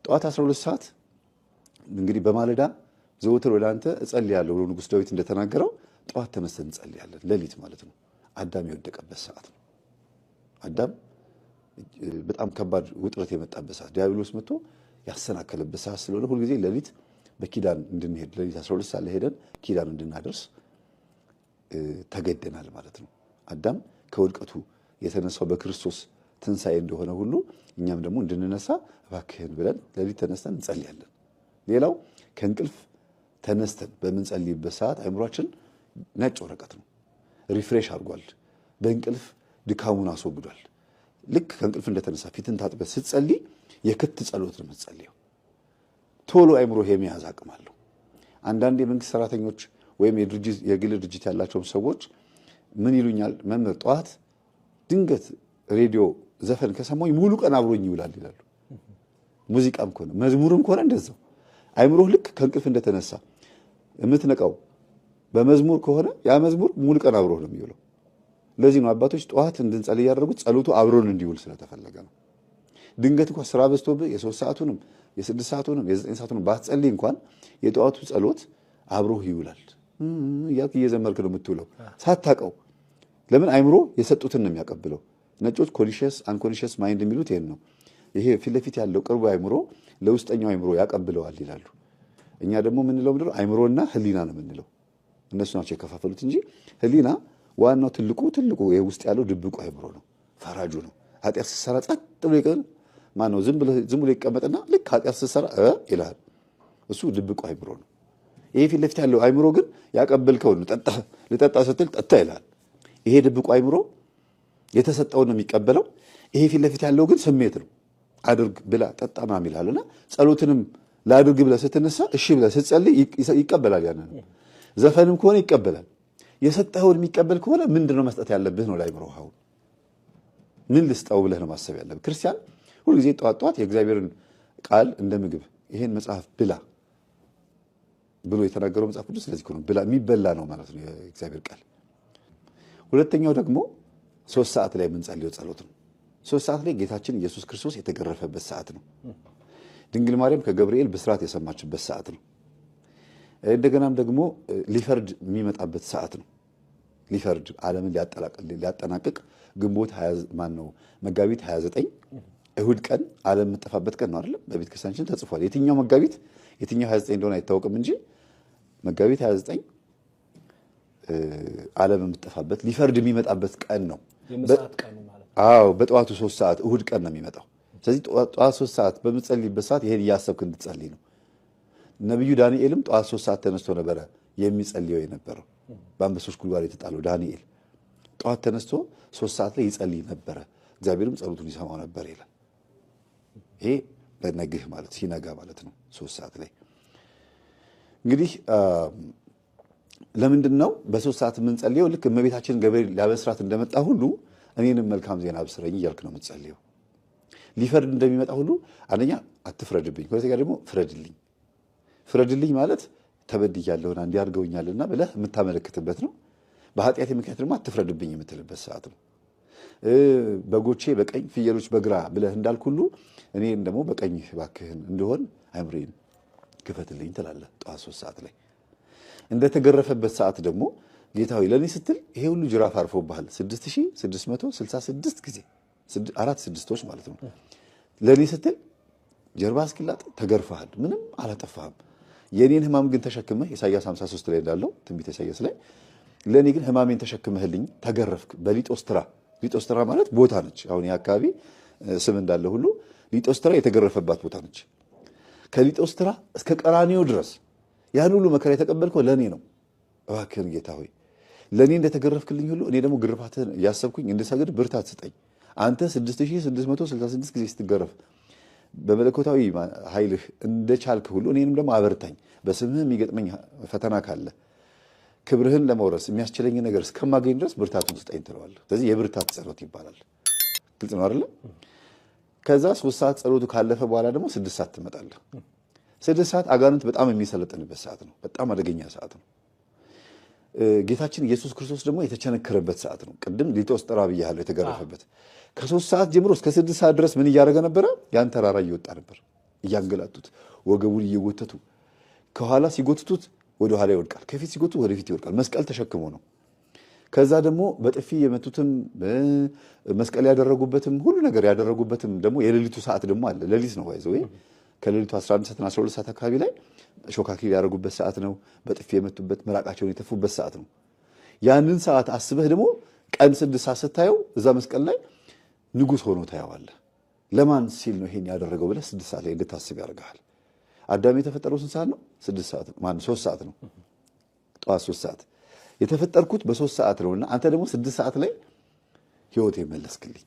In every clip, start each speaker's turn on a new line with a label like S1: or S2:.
S1: ጠዋት 12 ሰዓት እንግዲህ በማለዳ ዘወትር ወደ አንተ እጸልያለሁ ብሎ ንጉሥ ዳዊት እንደተናገረው ጠዋት ተነስተን እንጸልያለን። ሌሊት ማለት ነው። አዳም የወደቀበት ሰዓት ነው። አዳም በጣም ከባድ ውጥረት የመጣበት ሰዓት፣ ዲያብሎስ መጥቶ ያሰናከለበት ሰዓት ስለሆነ ሁልጊዜ ሌሊት በኪዳን እንድንሄድ ሌሊት 12 ሰዓት ላይ ሄደን ኪዳን እንድናደርስ ተገደናል ማለት ነው። አዳም ከውድቀቱ የተነሳው በክርስቶስ ትንሣኤ እንደሆነ ሁሉ እኛም ደግሞ እንድንነሳ እባክህን ብለን ሌሊት ተነስተን እንጸልያለን። ሌላው ከእንቅልፍ ተነስተን በምንጸልይበት ሰዓት አእምሯችን ነጭ ወረቀት ነው፣ ሪፍሬሽ አድርጓል። በእንቅልፍ ድካሙን አስወግዷል። ልክ ከእንቅልፍ እንደተነሳ ፊትን ታጥበህ ስትጸልይ የክት ጸሎት ነው የምትጸልየው። ቶሎ አእምሮ የመያዝ አቅም አለው። አንዳንድ የመንግስት ሰራተኞች ወይም የግል ድርጅት ያላቸውም ሰዎች ምን ይሉኛል፣ መምህር ጠዋት ድንገት ሬዲዮ ዘፈን ከሰማኝ ሙሉ ቀን አብሮኝ ይውላል ይላሉ። ሙዚቃም ከሆነ መዝሙርም ከሆነ እንደዛው አእምሮህ ልክ ከእንቅልፍ እንደተነሳ የምትነቃው በመዝሙር ከሆነ ያ መዝሙር ሙሉ ቀን አብሮህ ነው የሚውለው። ለዚህ ነው አባቶች ጠዋት እንድንጸልይ ያደረጉት፣ ጸሎቱ አብሮን እንዲውል ስለተፈለገ ነው። ድንገት እንኳን ስራ በዝቶብህ የ3 ሰዓቱንም የ6 ሰዓቱንም የ9 ሰዓቱንም ባትጸልይ እንኳን የጠዋቱ ጸሎት አብሮህ ይውላል። እያልክ እየዘመርክ ነው የምትውለው ሳታውቀው። ለምን አእምሮ የሰጡትን ነው የሚያቀብለው። ነጮች ኮንሺየስ አንኮንሺየስ ማይንድ የሚሉት ይሄን ነው። ይሄ ፊት ለፊት ያለው ቅርቡ አእምሮ ለውስጠኛው አእምሮ ያቀብለዋል ይላሉ። እኛ ደግሞ የምንለው ምንድነው? አእምሮና ህሊና ነው የምንለው። እነሱ ናቸው የከፋፈሉት እንጂ ህሊና ዋናው ትልቁ ይሄ ውስጥ ያለው ድብቁ አእምሮ ነው፣ ፈራጁ ነው። ኃጢአት ስትሰራ ጸጥ ብሎ ይቀር ማነው? ዝም ብሎ ይቀመጥና ልክ ኃጢአት ስትሰራ ይላል። እሱ ድብቁ አእምሮ ነው። ይሄ ፊት ለፊት ያለው አእምሮ ግን ያቀበልከውን ልጠጣ ስትል ጠጣ ይላል። ይሄ ድብቁ አእምሮ የተሰጠውን ነው የሚቀበለው። ይሄ ፊት ለፊት ያለው ግን ስሜት ነው። አድርግ ብላ ጠጣ ምናምን ይላልና ጸሎትንም ላድርግ ብለህ ስትነሳ እሺ ብለህ ስትጸልይ ይቀበላል። ያንን ዘፈንም ከሆነ ይቀበላል። የሰጠኸውን የሚቀበል ከሆነ ምንድነው መስጠት ያለብህ ነው ለአእምሮህ። አሁን ምን ልስጠው ብለህ ነው ማሰብ ያለብህ። ክርስቲያን ሁልጊዜ ጠዋት የእግዚአብሔርን ቃል እንደ ምግብ ይሄን መጽሐፍ ብላ ብሎ የተናገረው መጽሐፍ ቅዱስ ስለዚህ ነው ብላ የሚበላ ነው ማለት ነው የእግዚአብሔር ቃል። ሁለተኛው ደግሞ 3 ሰዓት ላይ የምንጸልየው ጸሎት ነው። 3 ሰዓት ላይ ጌታችን ኢየሱስ ክርስቶስ የተገረፈበት ሰዓት ነው። ድንግል ማርያም ከገብርኤል ብስራት የሰማችበት ሰዓት ነው። እንደገናም ደግሞ ሊፈርድ የሚመጣበት ሰዓት ነው። ሊፈርድ ዓለምን ሊያጠናቅቅ ግንቦት መጋቢት 29 እሁድ ቀን ዓለም የምትጠፋበት ቀን ነው አይደል? በቤተ ክርስቲያናችን ተጽፏል። የትኛው መጋቢት የትኛው 29 እንደሆነ አይታወቅም እንጂ መጋቢት 29 ዓለም የምትጠፋበት ሊፈርድ የሚመጣበት ቀን ነው። አዎ በጠዋቱ 3 ሰዓት እሁድ ቀን ነው የሚመጣው። ስለዚህ ጠዋት 3 ሰዓት በምትጸልይበት ሰዓት ይሄን እያሰብክ እንድትጸልይ ነው። ነብዩ ዳንኤልም ጠዋት 3 ሰዓት ተነስቶ ነበረ የሚጸልየው የነበረው። በአንበሶች ጉድጓድ የተጣለው ዳንኤል ጠዋት ተነስቶ 3 ሰዓት ላይ ይጸልይ ነበረ፣ እግዚአብሔርም ጸሎቱን ይሰማው ነበር ይላል። ይሄ በነግህ ማለት ሲነጋ ማለት ነው 3 ሰዓት ላይ። እንግዲህ ለምንድን ነው በ3 ሰዓት የምንጸልየው? ልክ እመቤታችን ገብርኤል ሊያበስራት እንደመጣ ሁሉ እኔንም መልካም ዜና አብስረኝ እያልክ ነው የምትጸልየው። ሊፈርድ እንደሚመጣ ሁሉ አንደኛ አትፍረድብኝ፣ ሁለተኛ ደግሞ ፍረድልኝ ማለት ተበድያለሁና እንዲያርገውኛልና ብለህ የምታመለክትበት ነው። በኃጢአት ምክንያት ደግሞ አትፍረድብኝ የምትልበት ሰዓት ነው። በጎቼ በቀኝ ፍየሎች በግራ ብለህ እንዳልክ ሁሉ እኔን ደግሞ በቀኝ እባክህን እንደሆን አእምሮዬን ክፈትልኝ ትላለህ ጠዋት 3 ሰዓት ላይ። እንደተገረፈበት ሰዓት ደግሞ ጌታ ሆይ ለእኔ ስትል ይሄ ሁሉ ጅራፍ አርፎብሃል 6666 ጊዜ 4 ስድስቶች ማለት ነው። ለእኔ ስትል ጀርባ እስኪላጥ ተገርፈሃል፣ ምንም አላጠፋህም። የኔን ህማም ግን ተሸክመህ ኢሳይያስ 53 ላይ እንዳለው ትንቢተ ኢሳይያስ ላይ ለኔ ግን ህማሜን ተሸክመህልኝ ተገረፍክ በሊጦስትራ። ሊጦስትራ ማለት ቦታ ነች። አሁን የአካባቢ ስም እንዳለ ሁሉ ሊጦስትራ የተገረፈባት ቦታ ነች። ከሊጦስትራ እስከ ቀራኒዮ ድረስ ያን ሁሉ መከራ የተቀበልከው ለኔ ነው። እባክህን ጌታ ሆይ ለኔ እንደተገረፍክልኝ ሁሉ እኔ ደግሞ ግርፋትህን እያሰብኩኝ እንድሰግድ ብርታት ስጠኝ። አንተ 6666 ጊዜ ስትገረፍ በመለኮታዊ ኃይልህ እንደቻልክ ሁሉ እኔንም ደግሞ አበርታኝ። በስምህ የሚገጥመኝ ፈተና ካለ ክብርህን ለመውረስ የሚያስችለኝ ነገር እስከማገኝ ድረስ ብርታቱን ስጠኝ ትለዋለህ። ስለዚህ የብርታት ጸሎት ይባላል። ግልጽ ነው አይደል? ከዛ 3 ሰዓት ጸሎቱ ካለፈ በኋላ ደግሞ 6 ሰዓት ትመጣለህ። 6 ሰዓት አጋንንት በጣም የሚሰለጥንበት ሰዓት ነው። በጣም አደገኛ ሰዓት ነው። ጌታችን ኢየሱስ ክርስቶስ ደግሞ የተቸነከረበት ሰዓት ነው። ቅድም ሊጦስጥራ ብያለሁ የተገረፈበት። ከ3 ሰዓት ጀምሮ እስከ 6 ሰዓት ድረስ ምን እያደረገ ነበረ? ያን ተራራ እየወጣ ነበር፣ እያንገላቱት ወገቡን እየጎተቱ ከኋላ ሲጎትቱት ወደ ኋላ ይወድቃል፣ ከፊት ሲጎትቱት ወደ ፊት ይወድቃል። መስቀል ተሸክሞ ነው። ከዛ ደግሞ በጥፊ የመቱትም መስቀል ያደረጉበትም ሁሉ ነገር ያደረጉበትም ደግሞ የሌሊቱ ሰዓት ደግሞ አለ። ሌሊት ነው ባይዘው ከሌሊቱ 11 ሰዓትና 12 ሰዓት አካባቢ ላይ ሾህ አክሊል ያደረጉበት ሰዓት ነው። በጥፊ የመቱበት ምራቃቸውን የተፉበት ሰዓት ነው። ያንን ሰዓት አስበህ ደግሞ ቀን 6 ሰዓት ስታየው እዛ መስቀል ላይ ንጉሥ ሆኖ ታየዋለህ። ለማን ሲል ነው ይሄን ያደረገው ብለህ 6 ሰዓት ላይ እንድታስብ ያደርግሃል። አዳም የተፈጠረው ስንት ሰዓት ነው? 6 ሰዓት ነው። ማን 3 ሰዓት ነው። ጠዋት 3 ሰዓት የተፈጠርኩት በ3 ሰዓት ነውና አንተ ደግሞ 6 ሰዓት ላይ ህይወት የመለስክልኝ።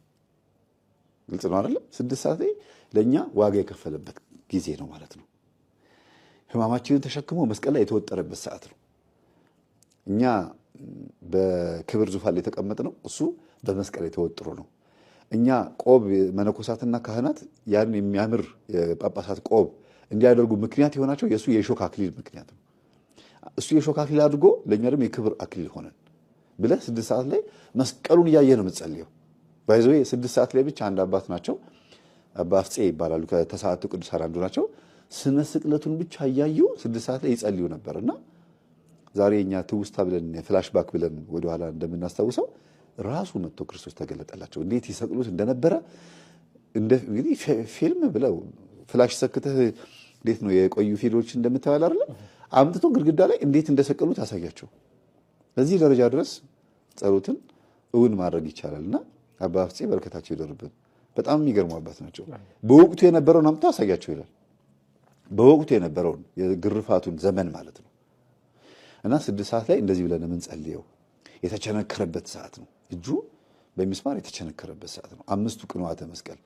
S1: ግልጽ ነው አይደል? 6 ሰዓት ላይ ለኛ ዋጋ የከፈለበት ጊዜ ነው ማለት ነው። ህማማችንን ተሸክሞ መስቀል ላይ የተወጠረበት ሰዓት ነው። እኛ በክብር ዙፋን ላይ የተቀመጥነው እሱ በመስቀል ላይ ተወጥሮ ነው። እኛ ቆብ መነኮሳትና ካህናት ያን የሚያምር የጳጳሳት ቆብ እንዲያደርጉ ምክንያት የሆናቸው የእሱ የሾህ አክሊል ምክንያት ነው። እሱ የሾህ አክሊል አድርጎ ለእኛ ደግሞ የክብር አክሊል ሆነን ብለህ 6 ሰዓት ላይ መስቀሉን እያየ ነው የምትጸልየው። ባይዘው 6 ሰዓት ላይ ብቻ አንድ አባት ናቸው፣ አባ አፍጼ ይባላሉ። ከተሰዓቱ ቅዱሳን አንዱ ናቸው። ስነ ስቅለቱን ብቻ እያዩ 6 ሰዓት ላይ ይጸልዩ ነበርና ዛሬ እኛ ትውስታ ብለን ፍላሽባክ ብለን ወደኋላ እንደምናስታውሰው ራሱ መጥቶ ክርስቶስ ተገለጠላቸው። እንዴት ይሰቅሉት እንደነበረ እንግዲህ ፊልም ብለው ፍላሽ ሰክተህ እንዴት ነው የቆዩ ፊልሞች እንደምታያል አይደል? አምጥቶ ግድግዳ ላይ እንዴት እንደሰቀሉት አሳያቸው። በዚህ ደረጃ ድረስ ጸሎትን እውን ማድረግ ይቻላልና አባ አፍጼ በረከታቸው ይደርብን። በጣም የሚገርሙ አባት ናቸው። በወቅቱ የነበረውን አምጥቶ አሳያቸው ይላል። በወቅቱ የነበረውን የግርፋቱን ዘመን ማለት ነው። እና 6 ሰዓት ላይ እንደዚህ ብለን የምንጸልየው የተቸነከረበት ሰዓት ነው። እጁ በሚስማር የተቸነከረበት ሰዓት ነው። 5ቱ ቅንዋተ መስቀል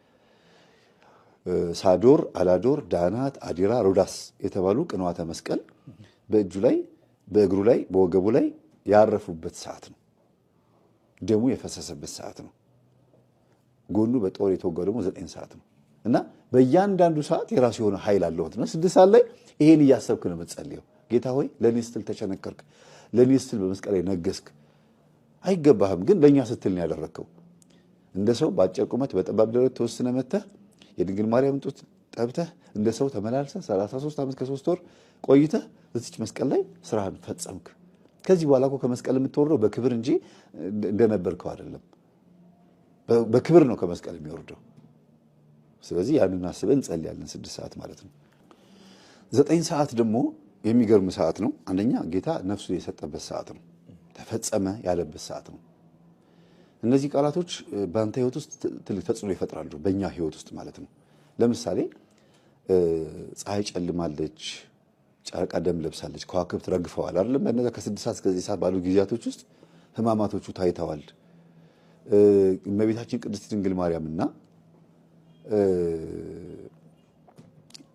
S1: ሳዶር፣ አላዶር፣ ዳናት፣ አዲራ፣ ሮዳስ የተባሉ ቅንዋተ መስቀል በእጁ ላይ፣ በእግሩ ላይ፣ በወገቡ ላይ ያረፉበት ሰዓት ነው። ደሙ የፈሰሰበት ሰዓት ነው። ጎኑ በጦር የተወጋው ደግሞ 9 ሰዓት ነው። እና በእያንዳንዱ ሰዓት የራሱ የሆነ ኃይል አለው ነው። 6 ሰዓት ላይ ይሄን እያሰብክ ነው የምትጸልየው። ጌታ ሆይ ለኔ ስትል ተቸነከርክ፣ ለኔ ስትል በመስቀል ላይ ነገስክ። አይገባህም፣ ግን ለኛ ስትል ነው ያደረከው። እንደ ሰው በአጭር ቁመት በጠባብ ደረት ተወስነ መተህ የድንግል ማርያም ጡት ጠብተህ እንደ ሰው ተመላልሰህ 33 ዓመት ከ3 ወር ቆይተህ እዚች መስቀል ላይ ስራህን ፈጸምክ። ከዚህ በኋላ እኮ ከመስቀል የምትወርደው በክብር እንጂ እንደነበርከው አይደለም። በክብር ነው ከመስቀል የሚወርደው። ስለዚህ ያንን አስበን እንጸልያለን 6 ሰዓት ማለት ነው። 9 ሰዓት ደግሞ የሚገርም ሰዓት ነው። አንደኛ ጌታ ነፍሱን የሰጠበት ሰዓት ነው። ተፈጸመ ያለበት ሰዓት ነው። እነዚህ ቃላቶች በአንተ ህይወት ውስጥ ትልቅ ተጽዕኖ ይፈጥራሉ፣ በእኛ ህይወት ውስጥ ማለት ነው። ለምሳሌ ፀሐይ ጨልማለች፣ ጨረቃ ደም ለብሳለች፣ ከዋክብት ረግፈዋል አይደለም? በእነዛ ከ6 ሰዓት እስከ 9 ሰዓት ባሉ ጊዜያቶች ውስጥ ህማማቶቹ ታይተዋል። እመቤታችን ቅድስት ድንግል ማርያምና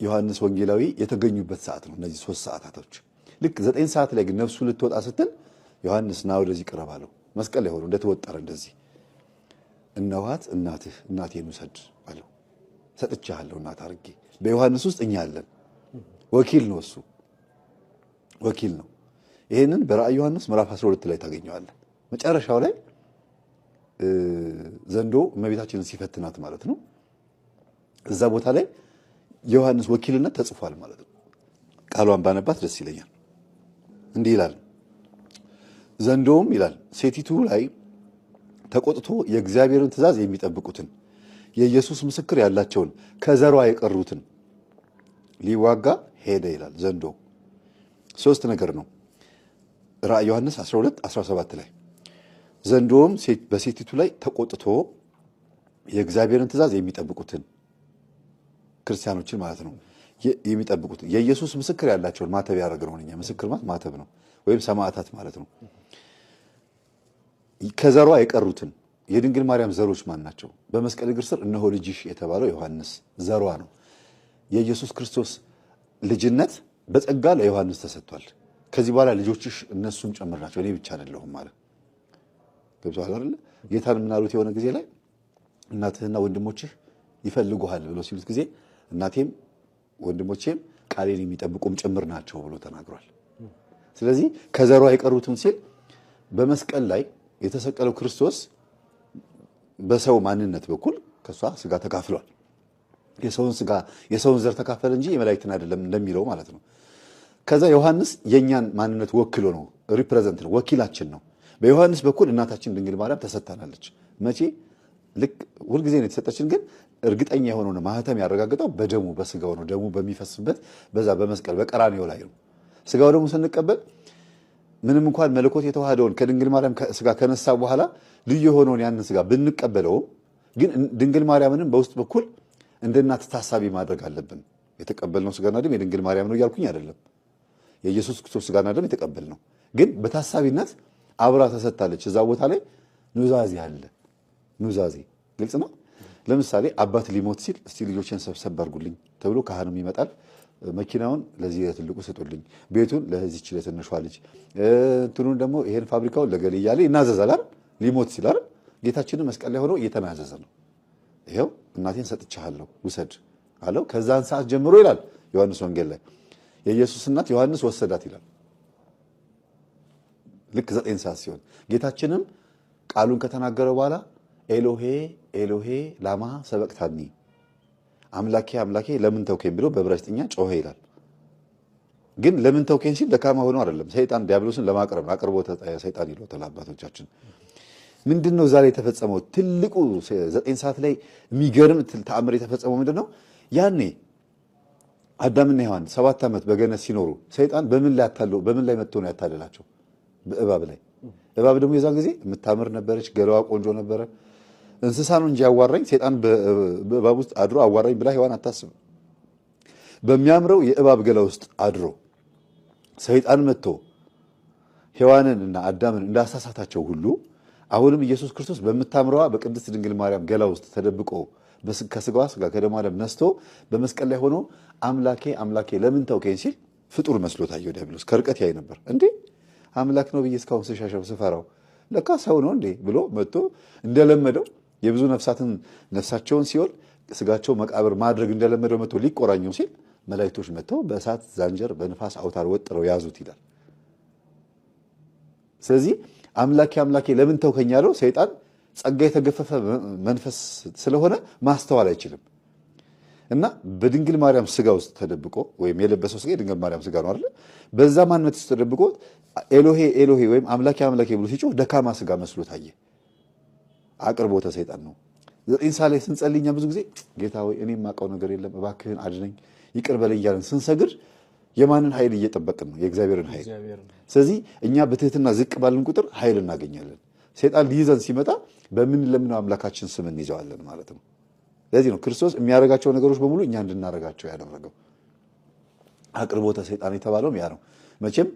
S1: ዮሐንስ ወንጌላዊ የተገኙበት ሰዓት ነው። እነዚህ 3 ሰዓታቶች ልክ 9 ሰዓት ላይ ግን ነፍሱ ልትወጣ ስትል ዮሐንስ ና ወደዚህ ቅረብ አለው። መስቀል ላይ ሆኖ እንደተወጠረ እንደዚህ እነኋት እናትህ፣ እናቴን ውሰድ አለው። ሰጥቻለሁ እናት አድርጌ። በዮሐንስ ውስጥ እኛ አለን። ወኪል ነው እሱ፣ ወኪል ነው። ይሄንን በራእይ ዮሐንስ ምዕራፍ 12 ላይ ታገኘዋለህ። መጨረሻው ላይ ዘንዶ እመቤታችንን ሲፈትናት ማለት ነው። እዛ ቦታ ላይ የዮሐንስ ወኪልነት ተጽፏል ማለት ነው። ቃሏን ባነባት ደስ ይለኛል። እንዲህ ይላል፣ ዘንዶውም ይላል ሴቲቱ ላይ ተቆጥቶ የእግዚአብሔርን ትእዛዝ የሚጠብቁትን የኢየሱስ ምስክር ያላቸውን ከዘሯ የቀሩትን ሊዋጋ ሄደ ይላል። ዘንዶ 3 ነገር ነው። ራእይ ዮሐንስ 12:17 ላይ ዘንዶውም በሴቲቱ ላይ ተቆጥቶ የእግዚአብሔርን ትእዛዝ የሚጠብቁትን ክርስቲያኖችን ማለት ነው የሚጠብቁትን የኢየሱስ ምስክር ያላቸውን ማተብ ያደረገው ነው። እኛ ምስክር ማለት ማተብ ነው፣ ወይም ሰማዕታት ማለት ነው። ከዘሯ የቀሩትን የድንግል ማርያም ዘሮች ማን ናቸው? በመስቀል እግር ስር እነሆ ልጅሽ የተባለው ዮሐንስ ዘሯ ነው። የኢየሱስ ክርስቶስ ልጅነት በጸጋ ለዮሐንስ ተሰጥቷል። ከዚህ በኋላ ልጆችሽ እነሱም ጨምር ናቸው፣ እኔ ብቻ አይደለሁም ማለት ገብቶሃል አይደል? ጌታን ምናሉት የሆነ ጊዜ ላይ እናትህና ወንድሞችህ ይፈልጉሃል ብሎ ሲሉት ጊዜ እናቴም ወንድሞቼም ቃሌን የሚጠብቁም ጭምር ናቸው ብሎ ተናግሯል። ስለዚህ ከዘሯ የቀሩትን ሲል በመስቀል ላይ የተሰቀለው ክርስቶስ በሰው ማንነት በኩል ከሷ ስጋ ተካፍሏል። የሰውን ዘር ተካፈለ እንጂ የመላእክትን አይደለም እንደሚለው ማለት ነው። ከዛ ዮሐንስ የኛን ማንነት ወክሎ ነው፣ ሪፕሬዘንት ነው፣ ወኪላችን ነው። በዮሐንስ በኩል እናታችን ድንግል ማርያም ተሰጥታናለች። መቼ? ልክ ሁልጊዜ ነው የተሰጠችን፣ ግን እርግጠኛ የሆነው ማህተም ያረጋግጠው በደሙ በስጋው ነው። ደሙ በሚፈስበት በዛ በመስቀል በቀራንዮ ላይ ነው። ስጋው ደግሞ ስንቀበል ምንም እንኳን መለኮት የተዋሃደውን ከድንግል ማርያም ስጋ ከነሳ በኋላ ልዩ የሆነውን ያንን ስጋ ብንቀበለውም ግን ድንግል ማርያምንም በውስጥ በኩል እንደ እናት ታሳቢ ማድረግ አለብን። የተቀበልነው ስጋና ደም የድንግል ማርያም ነው እያልኩኝ አይደለም። የኢየሱስ ክርስቶስ ስጋና ደም የተቀበልነው ግን በታሳቢነት አብራ ተሰጥታለች። እዛ ቦታ ላይ ኑዛዜ አለ። ኑዛዜ ግልጽ ነው። ለምሳሌ አባት ሊሞት ሲል እስቲ ልጆችን ሰብሰብ አድርጉልኝ ተብሎ ካህኑም ይመጣል። መኪናውን ለዚህ ለትልቁ ስጡልኝ፣ ቤቱን ለዚህች ለትንሿ ልጅ፣ እንትኑን ደግሞ ይሄን ፋብሪካውን ለገሌ እያለ ይናዘዛል አይደል? ሊሞት ሲል አይደል? ጌታችንን መስቀል ላይ ሆኖ እየተናዘዘ ነው። ይሄው እናቴን ሰጥቻለሁ ውሰድ አለው። ከዛን ሰዓት ጀምሮ ይላል ዮሐንስ ወንጌል ላይ የኢየሱስ እናት ዮሐንስ ወሰዳት ይላል። ልክ 9 ሰዓት ሲሆን ጌታችንም ቃሉን ከተናገረ በኋላ ኤሎሄ ኤሎሄ ላማ ሰበቅታኒ፣ አምላኬ አምላኬ ለምን ተውከኝ ብሎ በዕብራይስጥኛ ጮኸ ይላል። ግን ለምን ተውከኝ ሲል ደካማ ሆኖ አይደለም፣ ሰይጣን ዲያብሎስን ለማቅረብ ነው። አቅርቦተ ሰይጣን ይሉታል አባቶቻችን። ምንድነው ዛሬ የተፈጸመው? ትልቁ 9 ሰዓት ላይ የሚገርም ተአምር የተፈጸመው ምንድነው? ያኔ አዳምና ሔዋን 7 ዓመት በገነት ሲኖሩ ሰይጣን በምን ላይ መጥቶ ነው ያታለላቸው? በእባብ ላይ። እባብ ደግሞ የዛን ጊዜ የምታምር ነበረች፣ ገላዋ ቆንጆ ነበረ። እንስሳ ነው እንጂ ያዋራኝ ሰይጣን በእባብ ውስጥ አድሮ አዋራኝ ብላ ሔዋን አታስብ። በሚያምረው የእባብ ገላ ውስጥ አድሮ ሰይጣን መጥቶ ሔዋንን እና አዳምን እንዳሳሳታቸው ሁሉ አሁንም ኢየሱስ ክርስቶስ በምታምረዋ በቅድስት ድንግል ማርያም ገላ ውስጥ ተደብቆ ከስጋዋ ስጋ ከደሟ ደም ነስቶ በመስቀል ላይ ሆኖ አምላኬ አምላኬ ለምን ተውከኝ ሲል ፍጡር መስሎ ታየው ዲያብሎስ። ከርቀት ያይ ነበር። እንዴ አምላክ ነው ብዬ እስካሁን ስሻሸው ስፈራው ለካ ሰው ነው እንዴ ብሎ መጥቶ እንደለመደው የብዙ ነፍሳትን ነፍሳቸውን ሲኦል ስጋቸው መቃብር ማድረግ እንደለመደው መጥቶ ሊቆራኘው ሲል መላእክቶች መጥተው በእሳት ዛንጀር በንፋስ አውታር ወጥረው ያዙት ይላል። ስለዚህ አምላኬ አምላኬ ለምን ተውከኝ ያለው ሰይጣን ጸጋ የተገፈፈ መንፈስ ስለሆነ ማስተዋል አይችልም እና በድንግል ማርያም ስጋ ውስጥ ተደብቆ ወይም የለበሰው ስጋ የድንግል ማርያም ስጋ ነው አይደል? በዛ ማንነት ውስጥ ተደብቆ ኤሎሄ ኤሎሄ ወይም አምላኬ አምላኬ ብሎ ሲጮህ ደካማ ስጋ መስሎ ታየ። አቅርቦተ ሰይጣን ነው። 9 ሰዓት ላይ ስንጸልይ እኛ ብዙ ጊዜ ጌታ ሆይ እኔ የማውቀው ነገር የለም እባክህን አድነኝ ይቅር በለኝ እያልን ስንሰግድ የማንን ኃይል እየጠበቅን ነው? የእግዚአብሔርን ኃይል። ስለዚህ እኛ በትህትና ዝቅ ባልን ቁጥር ኃይል እናገኛለን። ሰይጣን ሊይዘን ሲመጣ በምንለምነው አምላካችን ስም እንይዘዋለን ማለት ነው። ለዚህ ነው ክርስቶስ የሚያደርጋቸው ነገሮች በሙሉ እኛ እንድናደርጋቸው ያደረገው። አቅርቦተ ሰይጣን የተባለውም ያ ነው። መቼም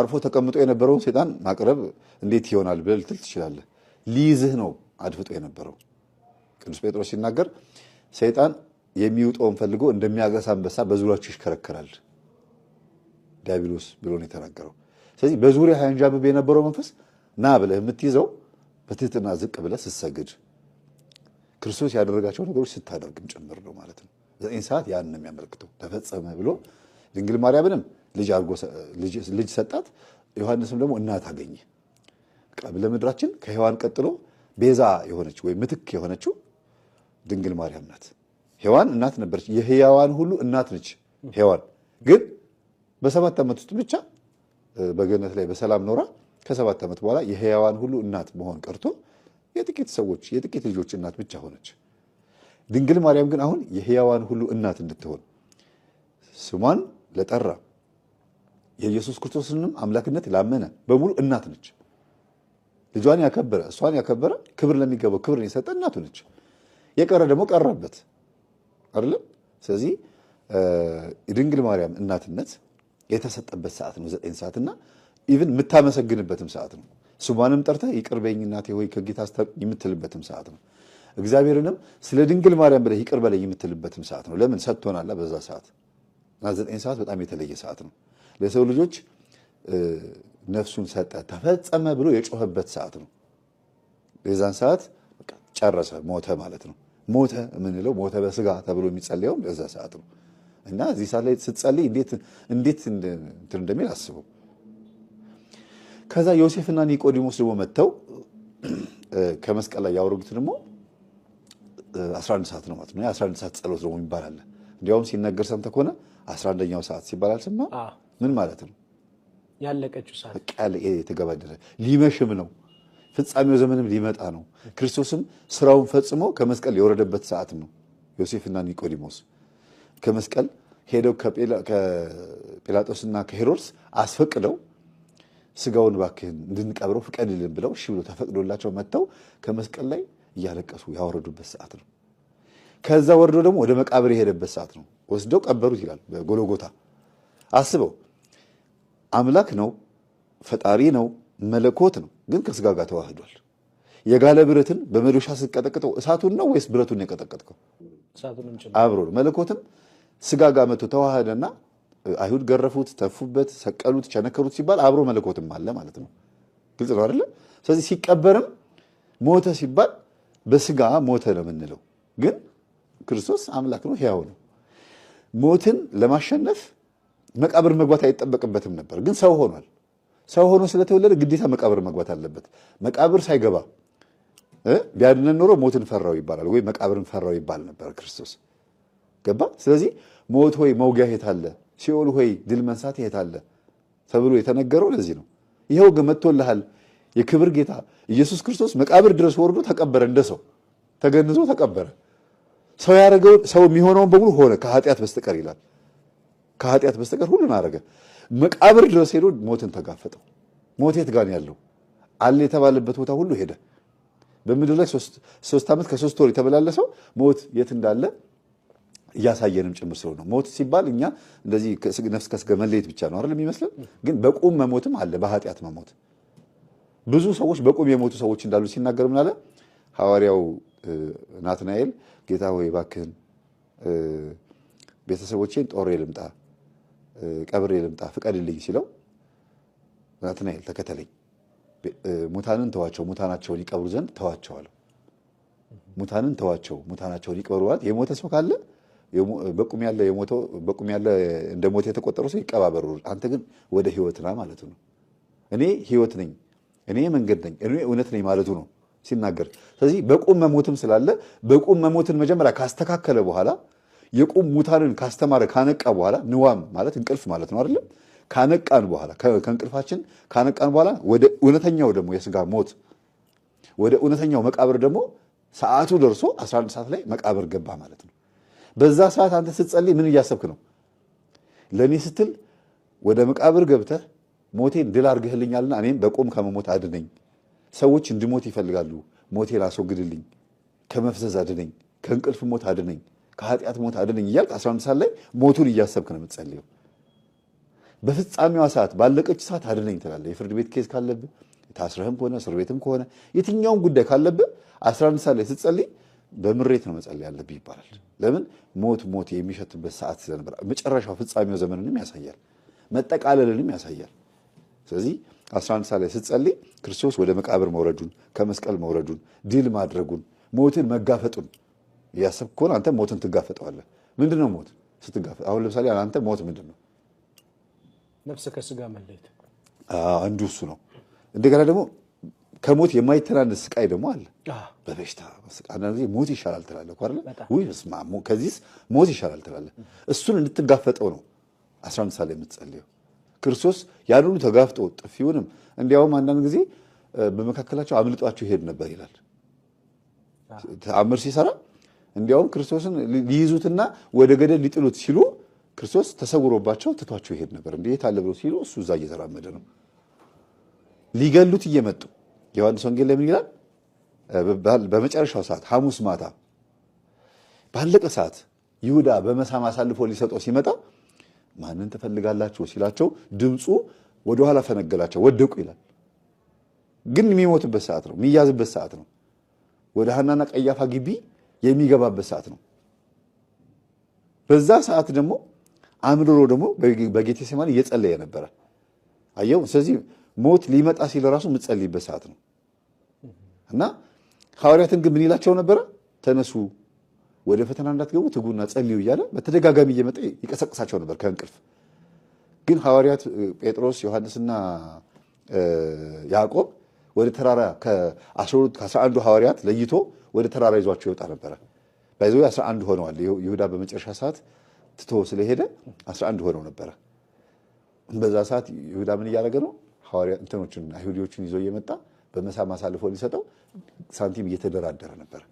S1: አርፎ ተቀምጦ የነበረውን ሰይጣን ማቅረብ እንዴት ይሆናል ብለህ ልትል ትችላለህ። ሊይዝህ ነው አድፍጦ የነበረው። ቅዱስ ጴጥሮስ ሲናገር ሰይጣን የሚውጠውን ፈልጎ እንደሚያገሳ አንበሳ በዙሪያችሁ ይሽከረከራል ዲያብሎስ ብሎ ነው የተናገረው። ስለዚህ በዙሪያ ያንዣብብ የነበረው መንፈስ ና ብለህ የምትይዘው በትህትና ዝቅ ብለህ ስትሰግድ ክርስቶስ ያደረጋቸው ነገሮች ስታደርግም ጭምር ነው ማለት ነው። 9 ሰዓት ያን ነው የሚያመለክተው። ተፈጸመ ብሎ ድንግል ማርያምንም ልጅ ሰጣት። ዮሐንስም ደግሞ እናት አገኘ። ለምድራችን ከሔዋን ቀጥሎ ቤዛ የሆነች ወይም ምትክ የሆነችው ድንግል ማርያም ናት። ሔዋን እናት ነበረች፣ የሕያዋን ሁሉ እናት ነች። ሔዋን ግን በ7 ዓመት ውስጥ ብቻ በገነት ላይ በሰላም ኖራ ከ7 ዓመት በኋላ የሕያዋን ሁሉ እናት መሆን ቀርቶ የጥቂት ሰዎች የጥቂት ልጆች እናት ብቻ ሆነች። ድንግል ማርያም ግን አሁን የሕያዋን ሁሉ እናት እንድትሆን ስሟን ለጠራ የኢየሱስ ክርስቶስንም አምላክነት ላመነ በሙሉ እናት ነች። ልጇን ያከበረ እሷን ያከበረ ክብር ለሚገባው ክብርን የሰጠ እናቱ ነች። የቀረ ደግሞ ቀረበት አይደለም። ስለዚህ የድንግል ማርያም እናትነት የተሰጠበት ሰዓት ነው 9 ሰዓት እና ኢቭን የምታመሰግንበትም ሰዓት ነው። ስሟንም ጠርተህ ይቅር በይኝ እናቴ ሆይ ከጌታ አስታርቂኝ የምትልበትም ሰዓት ነው። እግዚአብሔርንም ስለ ድንግል ማርያም ብለህ ይቅር በለኝ የምትልበትም ሰዓት ነው። ለምን ሰጥቶናል በዛ ሰዓት እና 9 ሰዓት በጣም የተለየ ሰዓት ነው። ለሰው ልጆች ነፍሱን ሰጠ ተፈጸመ ብሎ የጮኸበት ሰዓት ነው። የዛን ሰዓት ጨረሰ ሞተ ማለት ነው። ሞተ የምንለው ሞተ በስጋ ተብሎ የሚጸልየው በዛ ሰዓት ነው እና እዚህ ሰዓት ላይ ስትጸልይ እንዴት እንደሚል አስበው። ከዛ ዮሴፍና ኒቆዲሞስ ደግሞ መጥተው ከመስቀል ላይ ያወረዱት ደግሞ 11 ሰዓት ነው ማለት ነው። 11 ሰዓት ጸሎት ነው ይባላል። እንዲያውም ሲነገር ሰምተህ ከሆነ 11ኛው ሰዓት ሲባል አልሰማህም? ምን ማለት ነው?
S2: ያለቀችው ሰዓት
S1: ቃል የተገባደደ ሊመሽም ነው። ፍጻሜው ዘመንም ሊመጣ ነው። ክርስቶስም ስራውን ፈጽሞ ከመስቀል የወረደበት ሰዓት ነው። ዮሴፍና ኒቆዲሞስ ከመስቀል ሄደው ከጲላጦስና ከሄሮድስ አስፈቅደው ስጋውን እባክህን እንድንቀብረው ፍቀድልን ብለው እሺ ብሎ ተፈቅዶላቸው መጥተው ከመስቀል ላይ እያለቀሱ ያወረዱበት ሰዓት ነው። ከዛ ወርዶ ደግሞ ወደ መቃብር የሄደበት ሰዓት ነው። ወስደው ቀበሩት ይላል በጎልጎታ። አስበው፣ አምላክ ነው፣ ፈጣሪ ነው፣ መለኮት ነው፣ ግን ከስጋ ጋር ተዋህዷል። የጋለ ብረትን በመዶሻ ስትቀጠቅጠው እሳቱን ነው ወይስ ብረቱን የቀጠቀጥከው? አብሮ ነው። መለኮትም ስጋ ጋር መጥቶ ተዋህደና አይሁድ ገረፉት፣ ተፉበት፣ ሰቀሉት፣ ቸነከሩት ሲባል አብሮ መለኮትም አለ ማለት ነው። ግልጽ ነው አይደለ? ስለዚህ ሲቀበርም ሞተ ሲባል በስጋ ሞተ ነው የምንለው፣ ግን ክርስቶስ አምላክ ነው፣ ሕያው ነው። ሞትን ለማሸነፍ መቃብር መግባት አይጠበቅበትም ነበር፣ ግን ሰው ሆኗል። ሰው ሆኖ ስለተወለደ ግዴታ መቃብር መግባት አለበት። መቃብር ሳይገባ ቢያድነን ኖሮ ሞትን ፈራው ይባላል፣ ወይ መቃብርን ፈራው ይባል ነበር። ክርስቶስ ገባ። ስለዚህ ሞት ሆይ መውጊያ የት አለ? ሲኦል ሆይ ድል መንሳት የት አለ ተብሎ የተነገረው ለዚህ ነው። ይኸው ግን መጥቶልሃል። የክብር ጌታ ኢየሱስ ክርስቶስ መቃብር ድረስ ወርዶ ተቀበረ፣ እንደ ሰው ተገንዞ ተቀበረ። ሰው ያደረገውን ሰው የሚሆነውን በሙሉ ሆነ ከኃጢአት በስተቀር ይላል። ከኃጢአት በስተቀር ሁሉን አደረገ። መቃብር ድረስ ሄዶ ሞትን ተጋፈጠው። ሞት የት ጋር ያለው አለ የተባለበት ቦታ ሁሉ ሄደ። በምድር ላይ 3 ዓመት ከ3 ወር የተበላለሰው ሞት የት እንዳለ እያሳየንም ጭምር ስለሆነ ሞት ሲባል እኛ እንደዚህ ነፍስ ከስጋ መለየት ብቻ ነው አይደል የሚመስለን፣ ግን በቁም መሞትም አለ። በኃጢአት መሞት ብዙ ሰዎች በቁም የሞቱ ሰዎች እንዳሉ ሲናገር ምን አለ ሐዋርያው ናትናኤል፣ ጌታ ሆይ እባክህን ቤተሰቦቼን ጦሬ ልምጣ ቀብሬ ልምጣ ፍቀድልኝ ሲለው፣ ናትናኤል ተከተለኝ፣ ሙታንን ተዋቸው፣ ሙታናቸውን ይቀብሩ ዘንድ ተዋቸዋለሁ። ሙታንን ተዋቸው፣ ሙታናቸውን ይቀብሩ ማለት የሞተ ሰው ካለ በቁም ያለ እንደ ሞት የተቆጠሩ ሰው ይቀባበሩ፣ አንተ ግን ወደ ህይወት ና ማለቱ ነው። እኔ ህይወት ነኝ፣ እኔ መንገድ ነኝ፣ እኔ እውነት ነኝ ማለቱ ነው ሲናገር። ስለዚህ በቁም መሞትም ስላለ በቁም መሞትን መጀመሪያ ካስተካከለ በኋላ የቁም ሙታንን ካስተማረ ካነቃ በኋላ ንዋም ማለት እንቅልፍ ማለት ነው አይደለም። ካነቃን በኋላ ከእንቅልፋችን ካነቃን በኋላ ወደ እውነተኛው ደግሞ የስጋ ሞት ወደ እውነተኛው መቃብር ደግሞ ሰዓቱ ደርሶ 11 ሰዓት ላይ መቃብር ገባ ማለት ነው። በዛ ሰዓት አንተ ስትጸልይ ምን እያሰብክ ነው? ለእኔ ስትል ወደ መቃብር ገብተህ ሞቴን ድል አድርገህልኛልና እኔም በቁም ከመሞት አድነኝ። ሰዎች እንድሞት ይፈልጋሉ። ሞቴን አስወግድልኝ፣ ከመፍዘዝ አድነኝ፣ ከእንቅልፍ ሞት አድነኝ፣ ከኃጢአት ሞት አድነኝ እያልክ 11 ሰዓት ላይ ሞቱን እያሰብክ ነው የምትጸልየው። በፍጻሜዋ ሰዓት ባለቀች ሰዓት አድነኝ ትላለህ። የፍርድ ቤት ኬዝ ካለብህ፣ ታስረህም ከሆነ እስር ቤትም ከሆነ የትኛውም ጉዳይ ካለብህ 11 ሰዓት ላይ ስትጸልይ በምሬት ነው መጸለይ ያለብህ ይባላል። ለምን? ሞት የሚሸትበት ሰዓት ስለነበር መጨረሻው ፍጻሜው ዘመንንም ያሳያል፣ መጠቃለልንም ያሳያል። ስለዚህ 11 ሰዓት ላይ ስትጸልይ ክርስቶስ ወደ መቃብር መውረዱን፣ ከመስቀል መውረዱን፣ ድል ማድረጉን፣ ሞትን መጋፈጡን እያሰብክ ከሆነ አንተ ሞትን ትጋፈጠዋለህ። ምንድን ነው ሞት ስትጋፈጥ? አሁን ለምሳሌ አንተ ሞት ምንድን ነው?
S2: ነፍስ ከስጋ መለየት
S1: አንዱ እሱ ነው። እንደገና ደግሞ ከሞት የማይተናነስ ስቃይ ደግሞ አለ። በበሽታ አንዳንድ ጊዜ ሞት ይሻላል ትላለህ እኮ አይደለ? ከዚህስ ሞት ይሻላል ትላለህ። እሱን እንድትጋፈጠው ነው 11 ሰዓት ላይ የምትጸልየው። ክርስቶስ ያን ሁሉ ተጋፍጦ ጥፊውንም እንዲያውም አንዳንድ ጊዜ በመካከላቸው አምልጧቸው ይሄድ ነበር ይላል። ተአምር ሲሰራ እንዲያውም ክርስቶስን ሊይዙትና ወደ ገደል ሊጥሉት ሲሉ ክርስቶስ ተሰውሮባቸው ትቷቸው ይሄድ ነበር። እንዴት አለ ብሎ ሲሉ እሱ እዛ እየተራመደ ነው። ሊገሉት እየመጡ ዮሐንስ ወንጌል ላይ ምን ይላል? በመጨረሻው ሰዓት ሐሙስ ማታ ባለቀ ሰዓት ይሁዳ በመሳም አሳልፎ ሊሰጠው ሲመጣ ማንን ትፈልጋላችሁ ሲላቸው ድምፁ ወደኋላ ፈነገላቸው፣ ወደቁ ይላል። ግን የሚሞትበት ሰዓት ነው፣ የሚያዝበት ሰዓት ነው። ወደ ሐናና ቀያፋ ግቢ የሚገባበት ሰዓት ነው። በዛ ሰዓት ደግሞ አምርሮ ደግሞ በጌቴሴማኒ እየጸለየ ነበረ። አየው። ስለዚህ ሞት ሊመጣ ሲል ራሱ የምትጸልይበት ሰዓት ነው። እና ሐዋርያትን ግን ምን ይላቸው ነበረ? ተነሱ፣ ወደ ፈተና እንዳትገቡ ትጉና ጸልዩ እያለ በተደጋጋሚ እየመጣ ይቀሰቅሳቸው ነበር ከእንቅልፍ። ግን ሐዋርያት ጴጥሮስ፣ ዮሐንስና ያዕቆብ ወደ ተራራ ከ11 ሐዋርያት ለይቶ ወደ ተራራ ይዟቸው ይወጣ ነበረ። ባይዘው 11 ሆነዋል። ይሁዳ በመጨረሻ ሰዓት ትቶ ስለሄደ 11 ሆነው ነበረ። በዛ ሰዓት ይሁዳ ምን እያደረገ ነው? ሐዋርያ እንትኖችን አይሁዲዎችን ይዞ እየመጣ በመሳም አሳልፎ ሊሰጠው ሳንቲም እየተደራደረ ነበር።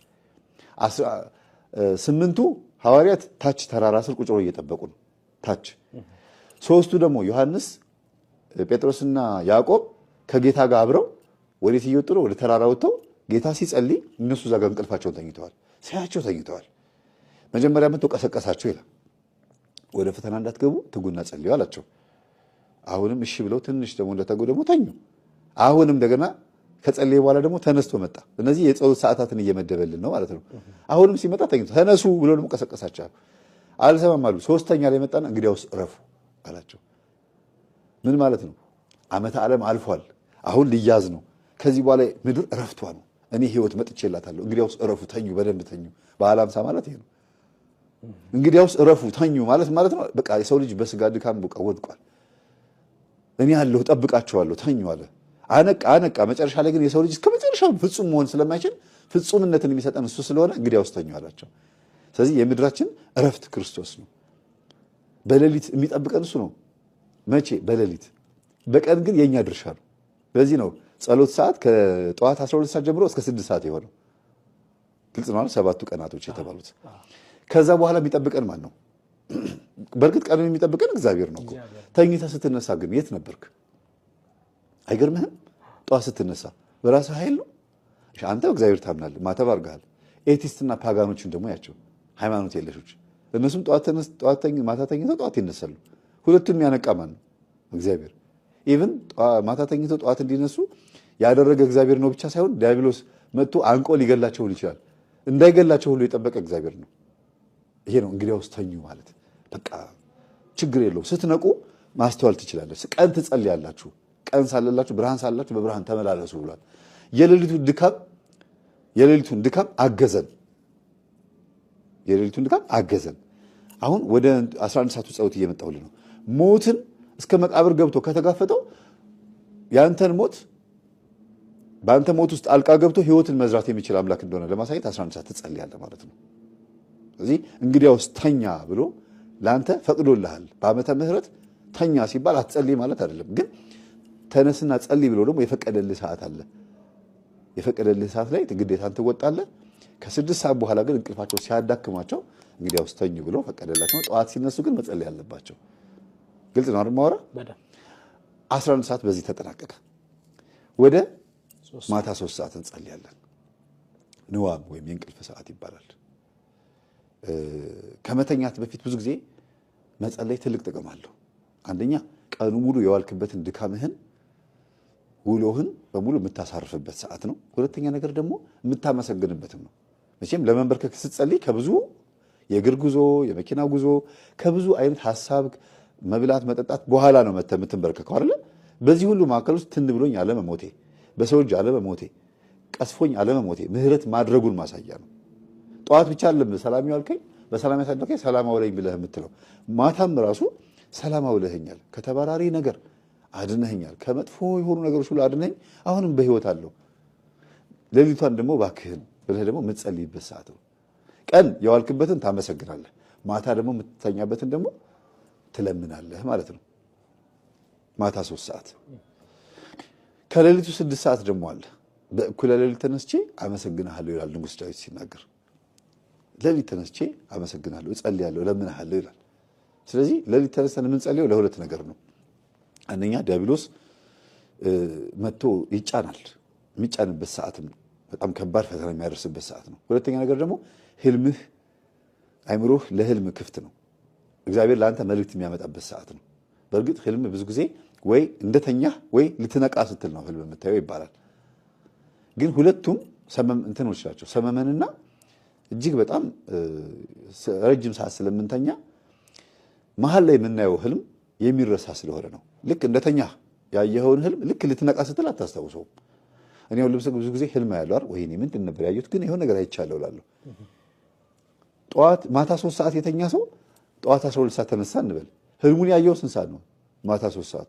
S1: 8ቱ ሐዋርያት ታች ተራራ ስር ቁጭ ብለው እየጠበቁ ነው። ታች 3ቱ ደግሞ ዮሐንስ፣ ጴጥሮስና ያዕቆብ ከጌታ ጋር አብረው ወዴት እየወጡ ነው? ወደ ተራራ ወጥተው ጌታ ሲጸልይ እነሱ እዛ ጋር እንቅልፋቸውን ተኝተዋል። ሳያቸው ተኝተዋል። መጀመሪያ መጥቶ ቀሰቀሳቸው ይላል። ወደ ፈተና እንዳትገቡ ትጉና ጸልዩ አላቸው። አሁንም እሺ ብለው ትንሽ ደግሞ እንደተጉ ደግሞ ተኙ። አሁንም እንደገና ከጸለየ በኋላ ደግሞ ተነስቶ መጣ። እነዚህ የጸሎት ሰዓታትን እየመደበልን ነው ማለት ነው። አሁንም ሲመጣ ተኝቶ ተነሱ ብሎ ደግሞ ቀሰቀሳቸው። አልሰማም አሉ። 3ኛ ላይ መጣና እንግዲያውስ እረፉ አላቸው። ምን ማለት ነው? ዓመተ ዓለም አልፏል። አሁን ልያዝ ነው። ከዚህ በኋላ ምድር እረፍቷ ነው። እኔ ህይወት መጥቼላታለሁ። እንግዲያውስ እረፉ፣ ተኙ፣ በደንብ ተኙ። በዓለ ሃምሳ ማለት ይሄ ነው። እንግዲያውስ እረፉ ተኙ ማለት ነው። በቃ የሰው ልጅ በስጋ ድካም በቃ ወድቋል። እኔ ያለሁ ጠብቃቸዋለሁ፣ ተኙ አለ። አነቃ። መጨረሻ ላይ ግን የሰው ልጅ እስከ መጨረሻው ፍጹም መሆን ስለማይችል ፍጹምነትን የሚሰጠን እሱ ስለሆነ እንግዲያውስ ተኙ አላቸው። ስለዚህ የምድራችን እረፍት ክርስቶስ ነው። በሌሊት የሚጠብቀን እሱ ነው። መቼ? በሌሊት። በቀን ግን የኛ ድርሻ ነው። ለዚህ ነው ጸሎት ሰዓት ከጠዋት 12 ሰዓት ጀምሮ እስከ 6 ሰዓት የሆነው። ግልጽ ነው። 7ቱ ቀናቶች የተባሉት። ከዛ በኋላ የሚጠብቀን ማን ነው? በእርግጥ ቀኑን የሚጠብቀን እግዚአብሔር ነው እኮ። ተኝተህ ስትነሳ ግን የት ነበርክ? አይገርምህም? ጠዋት ስትነሳ በራስህ ኃይል ነው። አንተ እግዚአብሔር ታምናለህ፣ ማተብ አድርገሃል። ኤቲስትና ፓጋኖችን ደግሞ ያቸው ሃይማኖት የለሾች፣ እነሱም ማታ ተኝተው ጠዋት ይነሳሉ። ሁለቱም ያነቃ ማን ነው? እግዚአብሔር። ኢቭን ማታ ተኝተው ጠዋት እንዲነሱ ያደረገ እግዚአብሔር ነው ብቻ ሳይሆን ዲያብሎስ መጥቶ አንቆ ሊገላቸው ይችላል። እንዳይገላቸው ሁሉ የጠበቀ እግዚአብሔር ነው። ይሄ ነው እንግዲያውስ ተኙ ማለት። በቃ ችግር የለውም። ስትነቁ ማስተዋል ትችላለች። ቀን ትጸልያላችሁ። ቀን ሳለላችሁ ብርሃን ሳላችሁ በብርሃን ተመላለሱ ብሏል። የሌሊቱን ድካም አገዘን። አሁን ወደ 11 ሰዓቱ ጸሎት እየመጣሁልህ ነው። ሞትን እስከ መቃብር ገብቶ ከተጋፈጠው ያንተን ሞት በአንተ ሞት ውስጥ አልቃ ገብቶ ህይወትን መዝራት የሚችል አምላክ እንደሆነ ለማሳየት 11 ሰዓት ትጸልያለህ ማለት ነው። ስለዚህ እንግዲያውስ ተኛ ብሎ ለአንተ ፈቅዶልሃል። በዓመተ ምሕረት ተኛ ሲባል አትጸልይ ማለት አይደለም። ግን ተነስና ጸልይ ብሎ ደግሞ የፈቀደልህ ሰዓት አለ። የፈቀደልህ ሰዓት ላይ ግዴታን ትወጣለህ። ከ6 ሰዓት በኋላ ግን እንቅልፋቸው ሲያዳክማቸው እንግዲያውስ ተኙ ብሎ ፈቀደላቸው። ጠዋት ሲነሱ ግን መጸለይ አለባቸው። ግልጽ ነው አይደል? ማውራ 11 ሰዓት በዚህ ተጠናቀቀ። ወደ ማታ 3 ሰዓት እንጸልያለን። ንዋም ወይም የእንቅልፍ ሰዓት ይባላል። ከመተኛት በፊት ብዙ ጊዜ መጸለይ ትልቅ ጥቅም አለው። አንደኛ ቀኑ ሙሉ የዋልክበትን ድካምህን ውሎህን በሙሉ የምታሳርፍበት ሰዓት ነው። ሁለተኛ ነገር ደግሞ የምታመሰግንበትም ነው። መቼም ለመንበርከክ ስትጸልይ ከብዙ የእግር ጉዞ፣ የመኪና ጉዞ፣ ከብዙ አይነት ሀሳብ መብላት መጠጣት በኋላ ነው የምትንበርከከው አይደለ? በዚህ ሁሉ መካከል ውስጥ ትን ብሎኝ አለመሞቴ፣ በሰው እጅ አለመሞቴ፣ ቀስፎኝ አለመሞቴ ምህረት ማድረጉን ማሳያ ነው። ጠዋት ብቻ አይደለም ሰላም ያልከኝ፣ በሰላም ያሳደርከኝ ሰላም አውለኝ ብለህ የምትለው ማታም ራሱ ሰላም አውለኸኛል፣ ከተባራሪ ነገር አድነኸኛል፣ ከመጥፎ የሆኑ ነገሮች ሁሉ አድነኝ፣ አሁንም በህይወት አለው። ሌሊቷን ደግሞ እባክህን ብለህ ደግሞ የምትጸልይበት ሰዓት ነው። ቀን የዋልክበትን ታመሰግናለህ፣ ማታ ደግሞ የምትተኛበትን ደግሞ ትለምናለህ ማለት ነው። ማታ 3 ሰዓት። ከሌሊቱ 6 ሰዓት ደግሞ አለ። በእኩለ ሌሊት ተነስቼ አመሰግንሃለሁ ይላል ንጉሥ ዳዊት ሲናገር። ሌሊት ተነስቼ አመሰግንሃለሁ፣ እጸልያለሁ፣ እለምንሃለሁ ይላል። ስለዚህ ሌሊት ተነስተን የምንጸልየው ለሁለት ነገር ነው። አንደኛ ዲያብሎስ መጥቶ ይጫናል፣ የሚጫንበት ሰዓትም ነው። በጣም ከባድ ፈተና የሚያደርስበት ሰዓት ነው። ሁለተኛ ነገር ደግሞ ህልምህ፣ አይምሮህ ለህልም ክፍት ነው። እግዚአብሔር ለአንተ መልእክት የሚያመጣበት ሰዓት ነው። በእርግጥ ህልም ብዙ ጊዜ ወይ እንደተኛህ ወይ ልትነቃ ስትል ነው ህልም የምታየው ይባላል። ግን ሁለቱም እንትኖች ናቸው። ሰመመንና እጅግ በጣም ረጅም ሰዓት ስለምንተኛ መሀል ላይ የምናየው ህልም የሚረሳ ስለሆነ ነው። ልክ እንደተኛህ ያየኸውን ህልም ልክ ልትነቃ ስትል አታስታውሰውም። እኔ ሁሉ ብዙ ጊዜ ህልም ያለው አይደል? ወይኔ ምንድን ነበር ያየሁት? ግን ይሄው ነገር አይቻለሁ እላለሁ። ማታ 3 ሰዓት የተኛ ሰው ጠዋት 12 ሰዓት ተነሳ እንበል። ህልሙን ያየው ስንት ሰዓት ነው? ማታ 3 ሰዓት።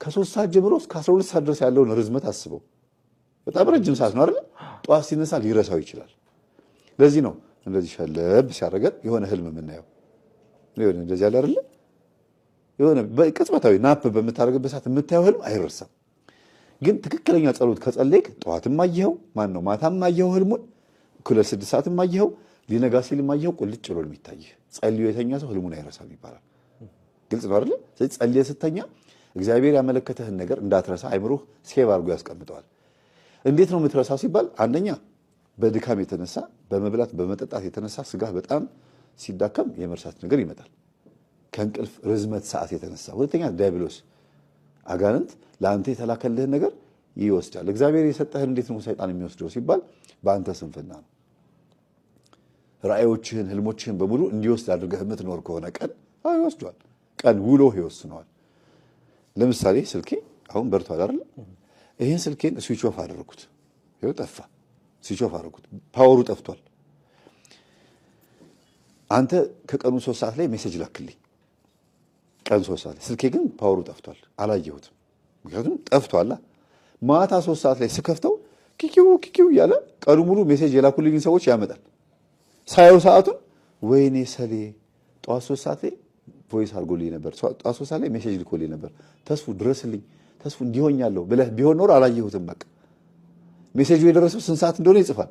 S1: ከ3 ሰዓት ጀምሮ እስከ 12 ሰዓት ድረስ ያለውን ርዝመት አስበው። በጣም ረጅም ሰዓት ነው አይደል? ጠዋት ሲነሳ ሊረሳው ይችላል። ለዚህ ነው እንደዚህ ሸለብ ሲያደርገን የሆነ ህልም የምናየው የሆነ እንደዚህ ያለ አይደለ የሆነ በቅጽበታዊ ናፕ በምታደርግበት ሰዓት የምታየው ህልም አይረሳም። ግን ትክክለኛ ጸሎት ከጸለይክ ጠዋትም አየኸው ማታም አየኸው ህልሙን እኩለ 6 ሰዓትም አየኸው ሊነጋ ሲልም አየኸው ቁልጭ ብሎ የሚታይህ ጸልዮ የተኛ ሰው ህልሙን አይረሳም ይባላል። ግልጽ ነው አይደል? ስለዚህ ጸልየ ስተኛ እግዚአብሔር ያመለከተህን ነገር እንዳትረሳ አይምሮህ ሴቭ አድርጎ ያስቀምጠዋል። እንዴት ነው የምትረሳው ሲባል አንደኛ በድካም የተነሳ በመብላት በመጠጣት የተነሳ ስጋህ በጣም ሲዳከም የመርሳት ነገር ይመጣል። ከእንቅልፍ ርዝመት ሰዓት የተነሳ ሁለተኛ ዲያብሎስ አጋንንት ለአንተ የተላከልህን ነገር ይወስዳል። እግዚአብሔር የሰጠህን እንዴት ነው ሰይጣን የሚወስደው ሲባል በአንተ ስንፍና ነው። ራእዮችህን ህልሞችህን በሙሉ እንዲወስድ አድርገህ የምትኖር ከሆነ ቀን ይወስዷል። ቀን ውሎ ይወስነዋል። ለምሳሌ ስልኬ አሁን በርቷል አይደል? ይሄን ስልኬን ስዊች ኦፍ አደረኩት። ይኸው ጠፋ። ስዊች ኦፍ አደረኩት። ፓወሩ ጠፍቷል። አንተ ከቀኑ 3 ሰዓት ላይ ሜሴጅ ላክልኝ። ቀን 3 ሰዓት ላይ ስልኬ ግን ፓወሩ ጠፍቷል፣ አላየሁትም። ምክንያቱም ጠፍቷል። ማታ 3 ሰዓት ላይ ስከፍተው ኪኪው እያለ ቀኑ ሙሉ ሜሴጅ የላኩልኝ ሰዎች ያመጣል። ሳየው ሰዓቱን ወይኔ ሰሌ ጠዋት 3 ሰዓት ላይ ቮይስ አድርጎልኝ ነበር፣ ጠዋት 3 ሰዓት ላይ ሜሴጅ ልኮልኝ ነበር፣ ተስፉ ድረስልኝ፣ ተስፉ እንዲሆኛለሁ ብለህ ቢሆን ኖር አላየሁትም። በቃ ሜሴጁ የደረሰው ስንት ሰዓት እንደሆነ ይጽፋል።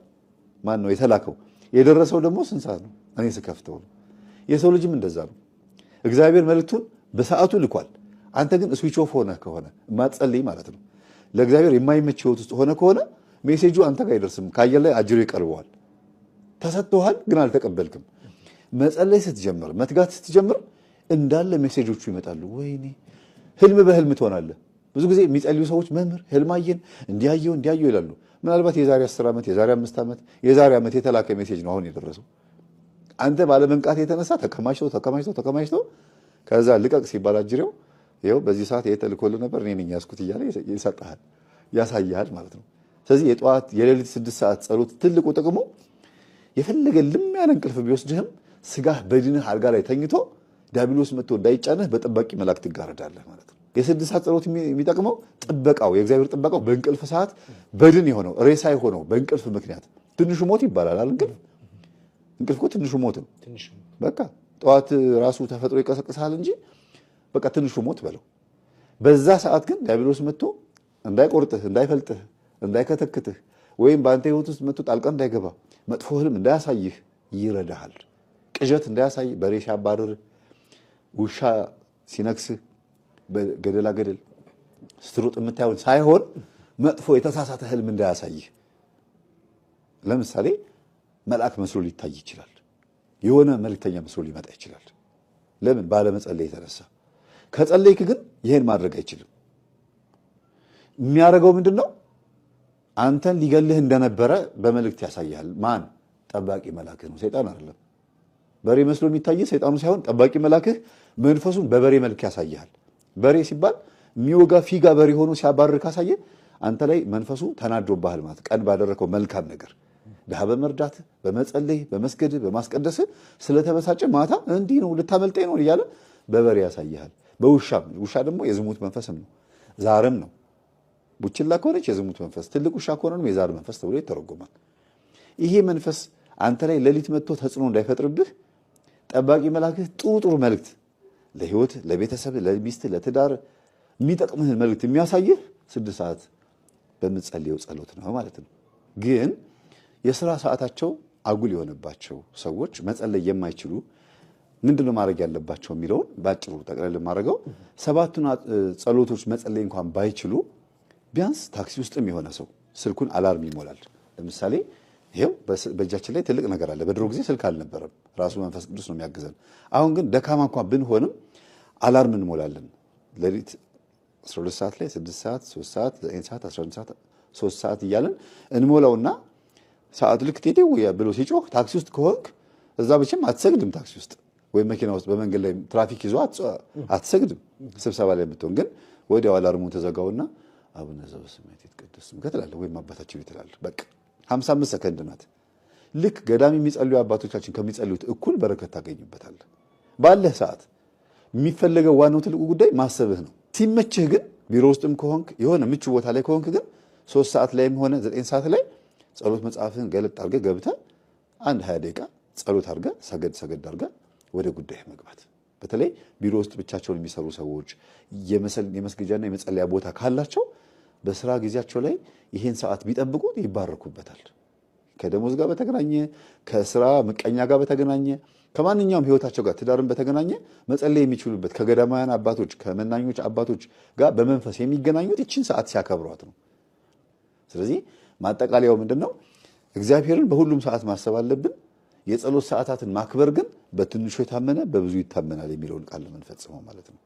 S1: ማን ነው የተላከው? የደረሰው ደግሞ ስንት ሰዓት ነው? እኔ ስከፍተው ነው። የሰው ልጅም እንደዛ ነው። እግዚአብሔር መልእክቱን በሰዓቱ ልኳል። አንተ ግን ስዊች ኦፍ ሆነህ ከሆነ ማትጸልይ ማለት ነው፣ ለእግዚአብሔር የማይመች ህይወት ውስጥ ሆነ ከሆነ ሜሴጁ አንተ ጋር አይደርስም። ከአየር ላይ አጅሮ ይቀርበዋል። ተሰጥቶሃል፣ ግን አልተቀበልክም። መጸለይ ስትጀምር መትጋት ስትጀምር እንዳለ ሜሴጆቹ ይመጣሉ። ወይኔ ህልም በህልም ትሆናለህ። ብዙ ጊዜ የሚጸልዩ ሰዎች መምህር ህልም አየን እንዲያየው ይላሉ። ምናልባት የዛሬ 10 ዓመት የዛሬ 5 ዓመት የዛሬ ዓመት የተላከ ሜሴጅ ነው አሁን የደረሰው። አንተ ባለመንቃት የተነሳ ተከማችቶ ከዛ ልቀቅ ሲባል አጅሬው ይኸው በዚህ ሰዓት ይሄ ተልኮልህ ነበር እኔ ነኝ ያስኩት እያለ ይሰጥሃል፣ ያሳያል ማለት ነው። ስለዚህ የጠዋት የሌሊት 6 ሰዓት ጸሎት ትልቁ ጥቅሙ የፈለገ ልም ያለ እንቅልፍ ቢወስድህም ስጋህ በድንህ አልጋ ላይ ተኝቶ ዲያብሎስ መጥቶ እንዳይጫነህ በጠባቂ መላእክት ትጋረዳለህ ማለት ነው። የ6 ሰዓት ጸሎት የሚጠቅመው ጥበቃው የእግዚአብሔር ጥበቃው በእንቅልፍ ሰዓት በድን የሆነው ሬሳ የሆነው በእንቅልፍ ምክንያት ትንሹ ሞት ይባላል አይደል? እንቅልፍ እኮ ትንሹ ሞት ነው። በቃ ጠዋት ራሱ ተፈጥሮ ይቀሰቅሳል እንጂ በቃ ትንሹ ሞት በለው። በዛ ሰዓት ግን ዲያብሎስ መጥቶ እንዳይቆርጥህ፣ እንዳይፈልጥህ፣ እንዳይከተክትህ ወይም በአንተ ህይወት ውስጥ መጥቶ ጣልቃ እንዳይገባ መጥፎ ህልም እንዳያሳይህ ይረዳሃል። ቅዠት እንዳያሳይ በሬ ሲያባርርህ፣ ውሻ ሲነክስህ፣ በገደላ ገደል ስትሮጥ የምታየውን ሳይሆን መጥፎ የተሳሳተ ህልም እንዳያሳይህ። ለምሳሌ መልአክ መስሎ ሊታይ ይችላል። የሆነ መልእክተኛ መስሎ ሊመጣ ይችላል። ለምን? ባለመጸለይ የተነሳ። ከጸለይክ ግን ይሄን ማድረግ አይችልም። የሚያደርገው ምንድን ነው? አንተን ሊገልህ እንደነበረ በመልእክት ያሳያል። ማን? ጠባቂ መልአክህ ነው፣ ሰይጣን አይደለም። በሬ መስሎ የሚታይ ሰይጣኑ ሳይሆን ጠባቂ መልአክህ መንፈሱን በበሬ መልክ ያሳያል። በሬ ሲባል የሚወጋ ፊጋ በሬ ሆኖ ሲያባርር ካሳየ አንተ ላይ መንፈሱ ተናዶብሃል ማለት ቀን ባደረከው መልካም ነገር ድሃ በመርዳት በመጸለይ በመስገድ በማስቀደስ ስለተበሳጨ ማታ እንዲህ ነው ልታመልጠኝ ነው እያለ በበሬ ያሳያል። በውሻም ውሻ ደግሞ የዝሙት መንፈስም ነው፣ ዛርም ነው። ቡችላ ከሆነች የዝሙት መንፈስ፣ ትልቅ ውሻ ከሆነ የዛር መንፈስ ተብሎ ይተረጎማል። ይሄ መንፈስ አንተ ላይ ሌሊት መጥቶ ተጽዕኖ እንዳይፈጥርብህ ጠባቂ መልአክህ ጥሩ መልእክት ለህይወት፣ ለቤተሰብ፣ ለሚስት፣ ለትዳር የሚጠቅምህን መልእክት የሚያሳይህ 6 ሰዓት በምትጸልየው ጸሎት ነው ማለት ነው። ግን የሥራ ሰዓታቸው አጉል የሆነባቸው ሰዎች መጸለይ የማይችሉ ምንድነው ማድረግ ያለባቸው የሚለውን ባጭሩ ጠቅለል ማድረገው 7ቱን ጸሎቶች መጸለይ እንኳን ባይችሉ ቢያንስ ታክሲ ውስጥም የሆነ ሰው ስልኩን አላርም ይሞላል። ለምሳሌ ይሄው በእጃችን ላይ ትልቅ ነገር አለ። በድሮ ጊዜ ስልክ አልነበረም፣ ራሱ መንፈስ ቅዱስ ነው የሚያግዘን። አሁን ግን ደካማ እንኳን ብንሆንም አላርም እንሞላለን። ሌሊት 12 ሰዓት ላይ 6 ሰዓት 3 ሰዓት 9 ሰዓት 11 ሰዓት 3 ሰዓት እያለን እንሞላውና ሰዓት ልክ ቴቴው ብሎ ሲጮህ ታክሲ ውስጥ ከሆንክ እዛ ብቻም አትሰግድም። ታክሲ ውስጥ ወይም መኪና ውስጥ በመንገድ ላይ ትራፊክ ይዞ አትሰግድም። ስብሰባ ላይ የምትሆን ግን ወዲያው አላርሙን ተዘጋውና አቡነ ዘበሰማያት ይትቀደስ ስምከ ትላለህ ወይም አባታችን ትላለህ። በቃ 55 ሰከንድ ናት። ልክ ገዳም የሚጸልዩ አባቶቻችን ከሚጸልዩት እኩል በረከት ታገኝበታለህ። ባለህ ሰዓት የሚፈለገው ዋናው ትልቁ ጉዳይ ማሰብህ ነው። ሲመችህ ግን ቢሮ ውስጥም ከሆንክ የሆነ ምቹ ቦታ ላይ ከሆንክ ግን 3 ሰዓት ላይም ሆነ 9 ሰዓት ላይ ጸሎት መጽሐፍን ገለጥ አድርገህ ገብተህ 1 20 ደቂቃ ጸሎት አድርገህ ሰገድ አድርገህ ወደ ጉዳይ መግባት። በተለይ ቢሮ ውስጥ ብቻቸውን የሚሰሩ ሰዎች የመስገጃና የመጸለያ ቦታ ካላቸው በስራ ጊዜያቸው ላይ ይሄን ሰዓት ቢጠብቁት ይባረኩበታል። ከደሞዝ ጋር በተገናኘ ከስራ ምቀኛ ጋር በተገናኘ ከማንኛውም ህይወታቸው ጋር ትዳርን በተገናኘ መጸለይ የሚችሉበት ከገዳማውያን አባቶች ከመናኞች አባቶች ጋር በመንፈስ የሚገናኙት ይችን ሰዓት ሲያከብሯት ነው። ስለዚህ ማጠቃለያው ምንድነው? እግዚአብሔርን በሁሉም ሰዓት ማሰብ አለብን። የጸሎት ሰዓታትን ማክበር ግን በትንሹ የታመነ በብዙ ይታመናል የሚለውን ቃል ለመንፈጽመው ማለት ነው።